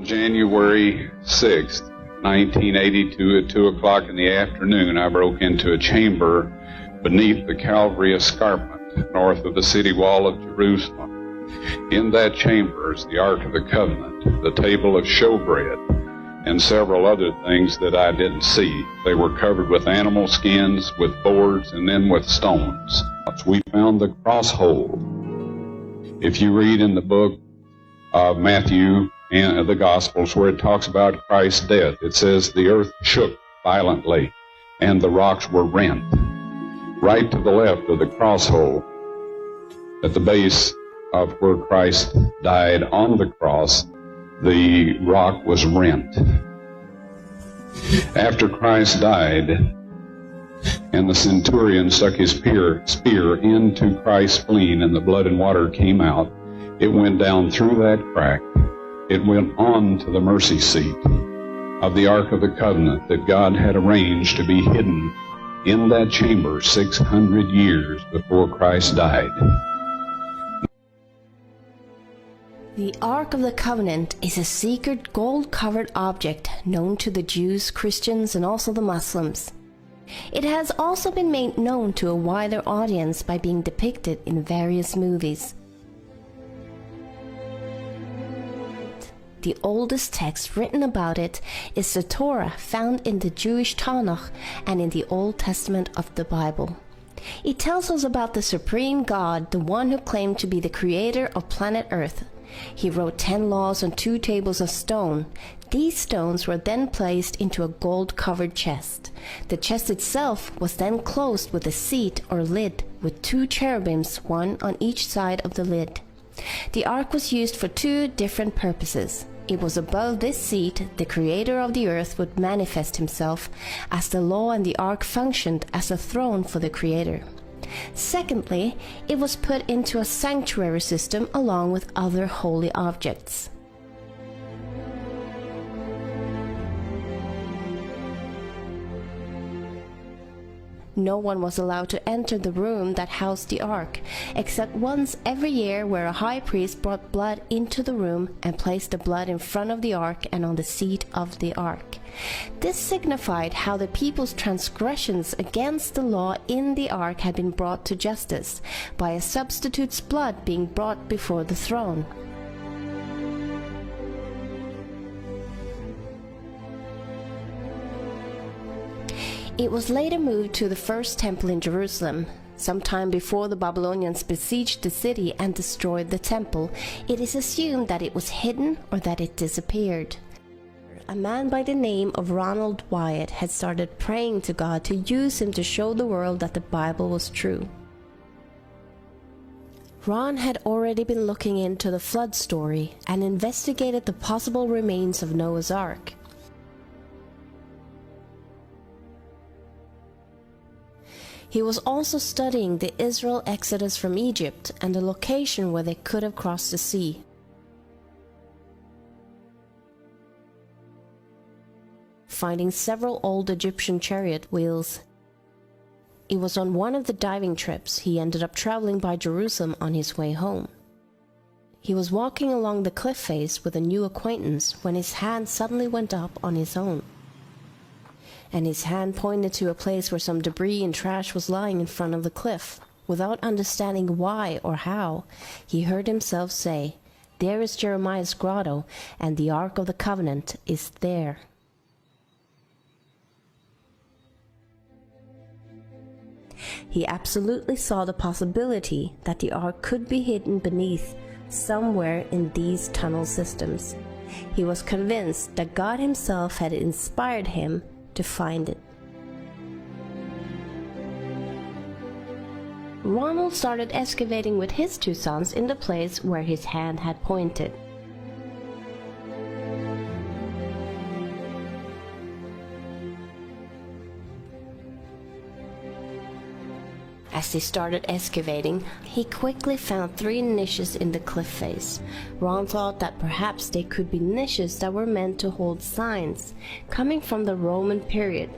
January 6th, 1982 at 2 o'clock in the afternoon, I broke into a chamber beneath the Calvary escarpment north of the city wall of Jerusalem. In that chamber is the Ark of the Covenant, the table of showbread, and several other things that I didn't see. They were covered with animal skins, with boards, and then with stones. We found the cross hole. If you read in the book of Matthew and the Gospels where it talks about Christ's death, it says the earth shook violently and the rocks were rent. Right to the left of the cross hole, at the base of where Christ died on the cross, the rock was rent. After Christ died, and the centurion stuck his spear into Christ's spleen, and the blood and water came out, it went down through that crack. It went on to the mercy seat of the Ark of the Covenant that God had arranged to be hidden in that chamber 600 years before Christ died. The Ark of the Covenant is a secret gold-covered object known to the Jews, Christians, and also the Muslims. It has also been made known to a wider audience by being depicted in various movies. The oldest text written about it is the Torah, found in the Jewish Tanakh and in the Old Testament of the Bible. It tells us about the supreme God, the one who claimed to be the creator of planet Earth. He wrote 10 laws on 2 tables of stone. These stones were then placed into a gold-covered chest. The chest itself was then closed with a seat or lid with 2 cherubims, one on each side of the lid. The ark was used for 2 different purposes. It was above this seat the creator of the earth would manifest himself, as the law and the ark functioned as a throne for the creator. Secondly, it was put into a sanctuary system along with other holy objects. No one was allowed to enter the room that housed the ark, except once every year, where a high priest brought blood into the room and placed the blood in front of the ark and on the seat of the ark. This signified how the people's transgressions against the law in the ark had been brought to justice, by a substitute's blood being brought before the throne. It was later moved to the first temple in Jerusalem. Sometime before the Babylonians besieged the city and destroyed the temple, it is assumed that it was hidden or that it disappeared. A man by the name of Ronald Wyatt had started praying to God to use him to show the world that the Bible was true. Ron had already been looking into the flood story and investigated the possible remains of Noah's Ark. He was also studying the Israel exodus from Egypt and the location where they could have crossed the sea. Finding several old Egyptian chariot wheels. It was on one of the diving trips he ended up traveling by Jerusalem on his way home. He was walking along the cliff face with a new acquaintance when his hand suddenly went up on his own, and his hand pointed to a place where some debris and trash was lying in front of the cliff. Without understanding why or how, he heard himself say, "There is Jeremiah's grotto, and the Ark of the Covenant is there." He absolutely saw the possibility that the Ark could be hidden beneath, somewhere in these tunnel systems. He was convinced that God himself had inspired him to find it. Ronald started excavating with his 2 sons in the place where his hand had pointed. As they started excavating, he quickly found 3 niches in the cliff face. Ron thought that perhaps they could be niches that were meant to hold signs, coming from the Roman period.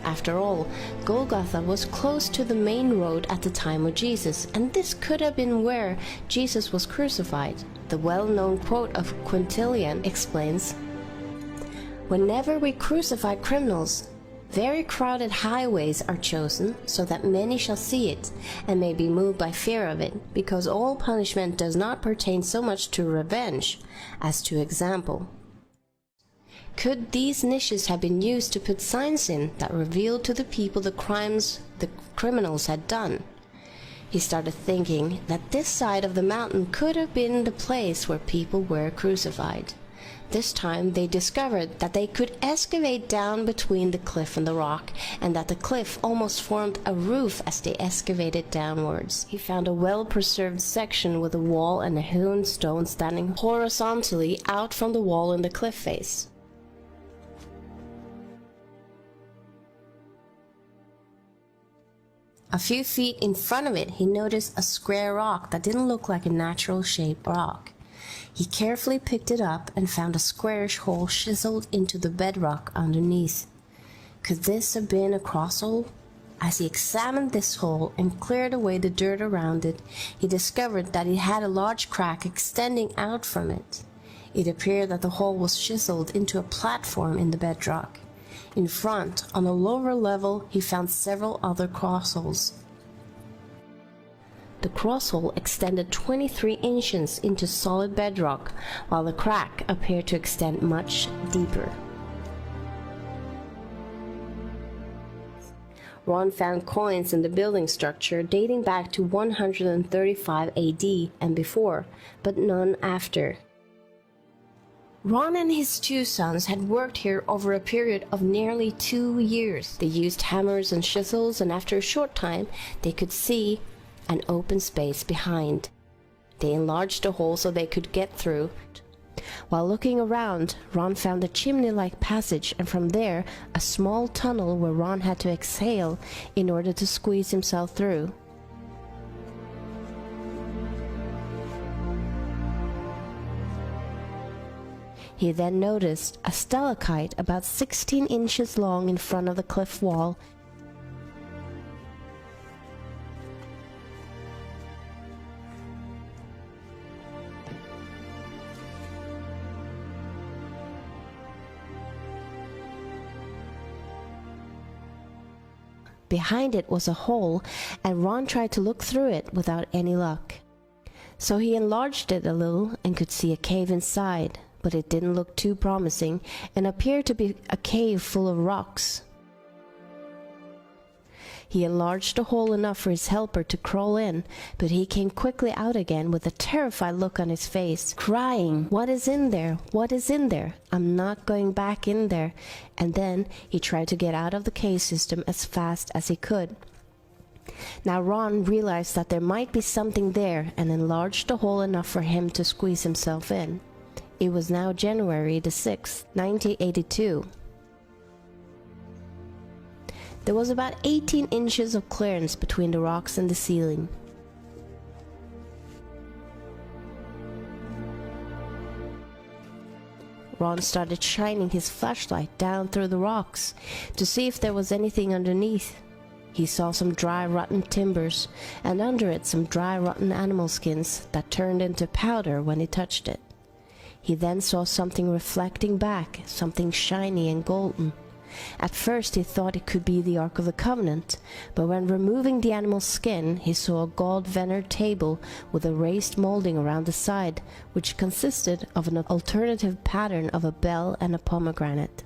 After all, Golgotha was close to the main road at the time of Jesus, and this could have been where Jesus was crucified. The well-known quote of Quintilian explains, Whenever we crucify criminals, very crowded highways are chosen so that many shall see it and may be moved by fear of it, because all punishment does not pertain so much to revenge as to example. Could these niches have been used to put signs in that revealed to the people the crimes the criminals had done? He started thinking that this side of the mountain could have been the place where people were crucified. This time they discovered that they could excavate down between the cliff and the rock, and that the cliff almost formed a roof as they excavated downwards. He found a well-preserved section with a wall and a hewn stone standing horizontally out from the wall in the cliff face. A few feet in front of it, he noticed a square rock that didn't look like a natural shaped rock. He carefully picked it up and found a squarish hole chiseled into the bedrock underneath. Could this have been a cross hole? As he examined this hole and cleared away the dirt around it, he discovered that it had a large crack extending out from it. It appeared that the hole was chiseled into a platform in the bedrock. In front, on a lower level, he found several other cross holes. The cross hole extended 23 inches into solid bedrock, while the crack appeared to extend much deeper. Ron found coins in the building structure dating back to 135 AD and before, but none after. Ron and his two sons had worked here over a period of nearly 2 years. They used hammers and chisels, and after a short time they could see an open space behind. They enlarged the hole so they could get through. While looking around, Ron found a chimney-like passage, and from there a small tunnel where Ron had to exhale in order to squeeze himself through. He then noticed a stalactite about 16 inches long in front of the cliff wall. Behind it was a hole, and Ron tried to look through it without any luck. So he enlarged it a little and could see a cave inside, but it didn't look too promising and appeared to be a cave full of rocks. He enlarged the hole enough for his helper to crawl in, but he came quickly out again with a terrified look on his face, crying, "What is in there? What is in there? I'm not going back in there." And then he tried to get out of the cave system as fast as he could. Now Ron realized that there might be something there and enlarged the hole enough for him to squeeze himself in. It was now January the 6th, 1982. There was about 18 inches of clearance between the rocks and the ceiling. Ron started shining his flashlight down through the rocks to see if there was anything underneath. He saw some dry, rotten timbers, and under it some dry, rotten animal skins that turned into powder when he touched it. He then saw something reflecting back, something shiny and golden. At first he thought it could be the Ark of the Covenant, but when removing the animal's skin, he saw a gold-veneered table with a raised molding around the side, which consisted of an alternative pattern of a bell and a pomegranate.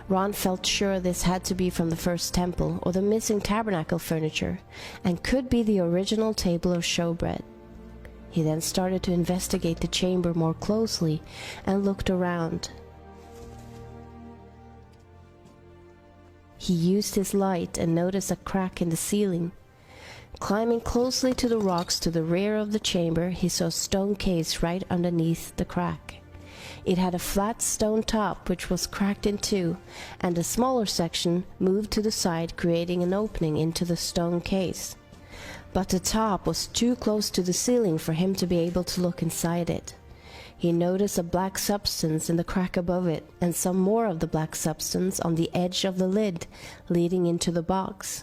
Ron felt sure this had to be from the first temple, or the missing tabernacle furniture, and could be the original table of showbread. He then started to investigate the chamber more closely and looked around. He used his light and noticed a crack in the ceiling. Climbing closely to the rocks to the rear of the chamber, he saw a stone case right underneath the crack. It had a flat stone top which was cracked in two, and a smaller section moved to the side, creating an opening into the stone case. But the top was too close to the ceiling for him to be able to look inside it. He noticed a black substance in the crack above it, and some more of the black substance on the edge of the lid, leading into the box.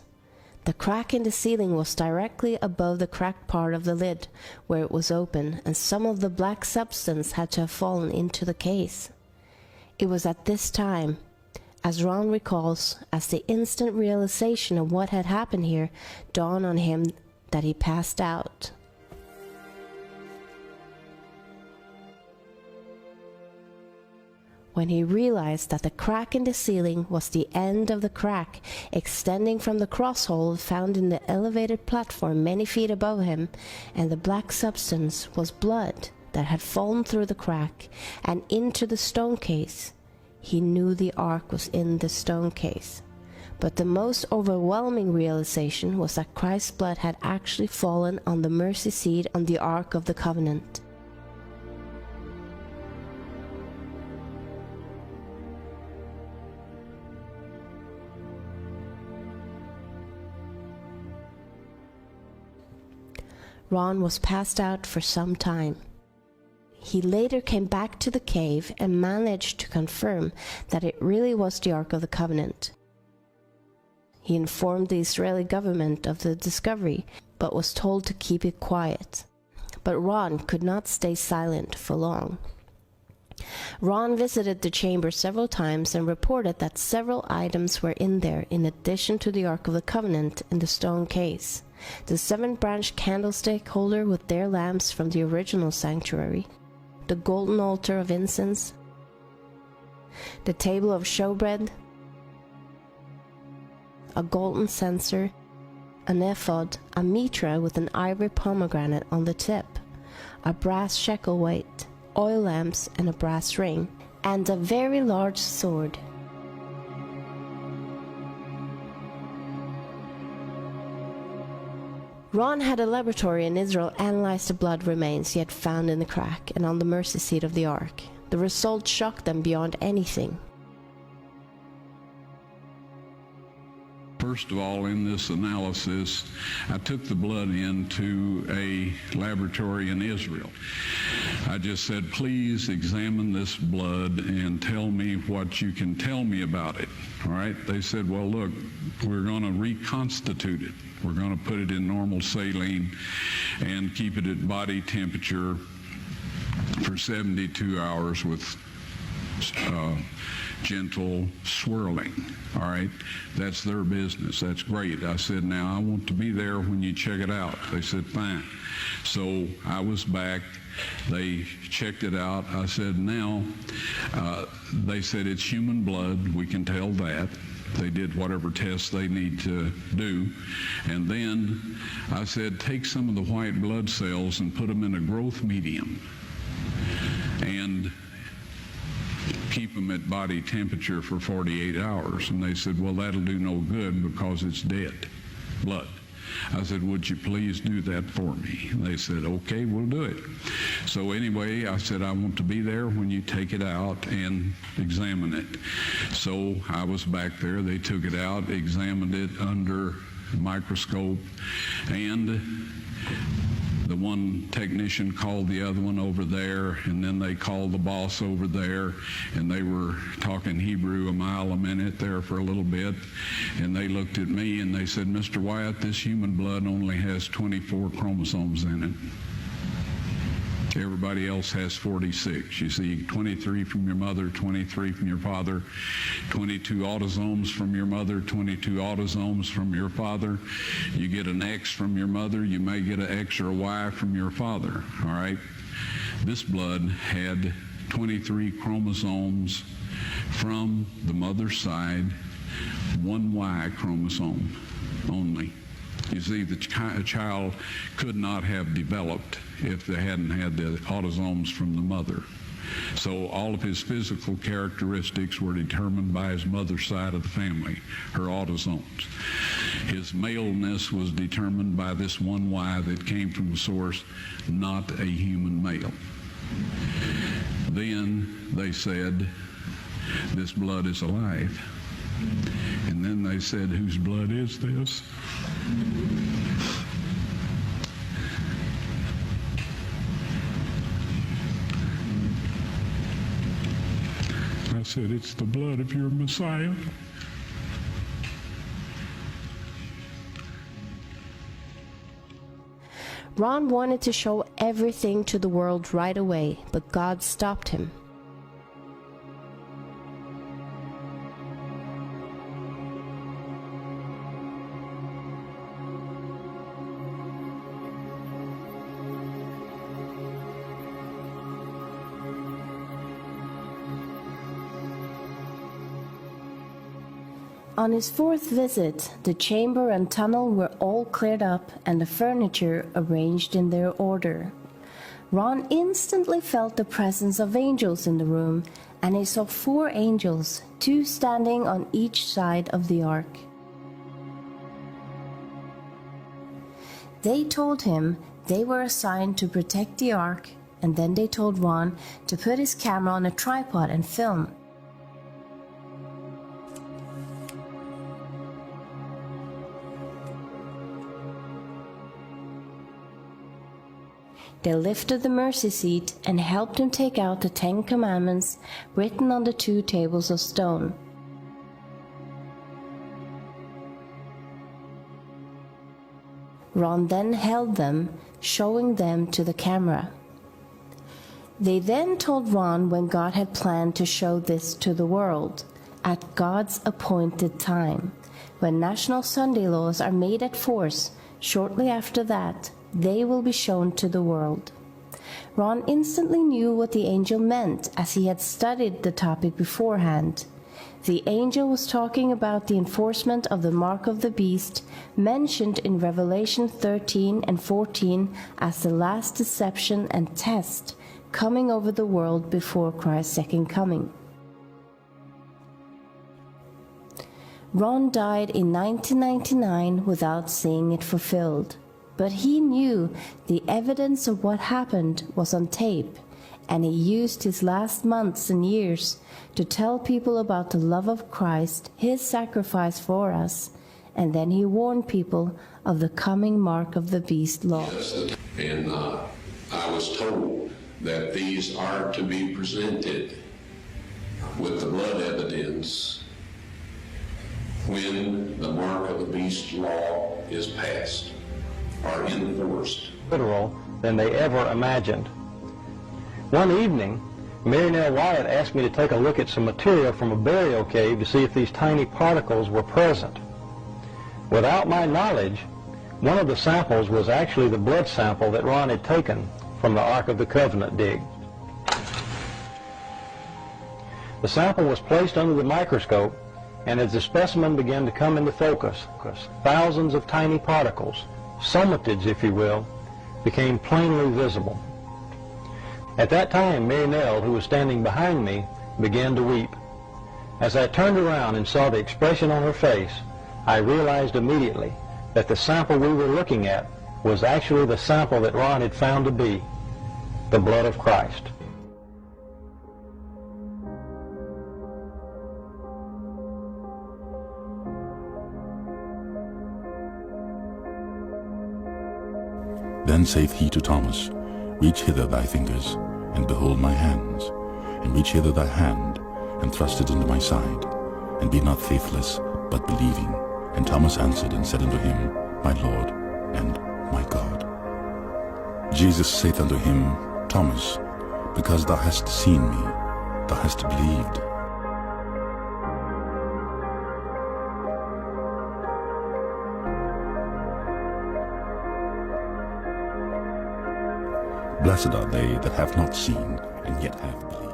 The crack in the ceiling was directly above the cracked part of the lid, where it was open, and some of the black substance had to have fallen into the case. It was at this time, as Ron recalls, as the instant realization of what had happened here dawned on him, that he passed out. When he realized that the crack in the ceiling was the end of the crack extending from the crosshole found in the elevated platform many feet above him, and the black substance was blood that had fallen through the crack and into the stone case, he knew the ark was in the stone case. But the most overwhelming realization was that Christ's blood had actually fallen on the mercy seat on the Ark of the Covenant. Ron was passed out for some time. He later came back to the cave and managed to confirm that it really was the Ark of the Covenant. He informed the Israeli government of the discovery, but was told to keep it quiet. But Ron could not stay silent for long. Ron visited the chamber several times and reported that several items were in there in addition to the Ark of the Covenant in the stone case. The 7-branch candlestick holder with their lamps from the original sanctuary, the golden altar of incense, the table of showbread, a golden censer, an ephod, a mitra with an ivory pomegranate on the tip, a brass shekel weight, oil lamps and a brass ring, and a very large sword. Ron had a laboratory in Israel analyze the blood remains he had found in the crack and on the mercy seat of the ark. The results shocked them beyond anything. First of all, in this analysis, I took the blood into a laboratory in Israel. I just said, please examine this blood and tell me what you can tell me about it. All right? They said, well, look, we're going to reconstitute it. We're going to put it in normal saline and keep it at body temperature for 72 hours with gentle swirling. All right, that's their business. That's great. I said, now I want to be there when you check it out. They said, fine. So I was back. They checked it out. I said, now, they said it's human blood. We can tell that. They did whatever tests they need to do. And then I said, take some of the white blood cells and put them in a growth medium and keep them at body temperature for 48 hours. And they said, well, that'll do no good because it's dead blood. I said, would you please do that for me? And they said, okay, we'll do it. So anyway, I said, I want to be there when you take it out and examine it. So I was back there. They took it out, examined it under a microscope, and the one technician called the other one over there, and then they called the boss over there, and they were talking Hebrew a mile a minute there for a little bit, and they looked at me and they said, Mr. Wyatt, this human blood only has 24 chromosomes in it. Everybody else has 46. You see, 23 from your mother, 23 from your father, 22 autosomes from your mother, 22 autosomes from your father. You get an X from your mother, you may get an X or a Y from your father, all right? This blood had 23 chromosomes from the mother's side, one Y chromosome only. You see, the child could not have developed if they hadn't had the autosomes from the mother. So all of his physical characteristics were determined by his mother's side of the family, her autosomes. His maleness was determined by this one Y that came from the source, not a human male. Then they said, this blood is alive. And then they said, whose blood is this? I said, it's the blood of your Messiah. Ron wanted to show everything to the world right away, but God stopped him. On his fourth visit, the chamber and tunnel were all cleared up and the furniture arranged in their order. Ron instantly felt the presence of angels in the room, and he saw 4 angels, 2 standing on each side of the ark. They told him they were assigned to protect the ark, and then they told Ron to put his camera on a tripod and film. They lifted the mercy seat and helped him take out the 10 Commandments written on the 2 tables of stone. Ron then held them, showing them to the camera. They then told Ron when God had planned to show this to the world, at God's appointed time. When National Sunday laws are made at force, shortly after that, they will be shown to the world. Ron instantly knew what the angel meant, as he had studied the topic beforehand. The angel was talking about the enforcement of the mark of the beast, mentioned in Revelation 13 and 14 as the last deception and test coming over the world before Christ's second coming. Ron died in 1999 without seeing it fulfilled. But he knew the evidence of what happened was on tape, and he used his last months and years to tell people about the love of Christ, his sacrifice for us, and then he warned people of the coming mark of the beast law. And I was told that these are to be presented with the blood evidence when the mark of the beast law is passed. Are enforced. Literal than they ever imagined. One evening, Mary Nell Wyatt asked me to take a look at some material from a burial cave to see if these tiny particles were present. Without my knowledge, one of the samples was actually the blood sample that Ron had taken from the Ark of the Covenant dig. The sample was placed under the microscope, and as the specimen began to come into focus, thousands of tiny particles, somatids, if you will, became plainly visible. At that time, Mary Nell, who was standing behind me, began to weep. As I turned around and saw the expression on her face, I realized immediately that the sample we were looking at was actually the sample that Ron had found to be the blood of Christ. Then saith he to Thomas, Reach hither thy fingers, and behold my hands, and reach hither thy hand, and thrust it into my side, and be not faithless, but believing. And Thomas answered and said unto him, My Lord and my God. Jesus saith unto him, Thomas, because thou hast seen me, thou hast believed. Blessed are they that have not seen, and yet have believed.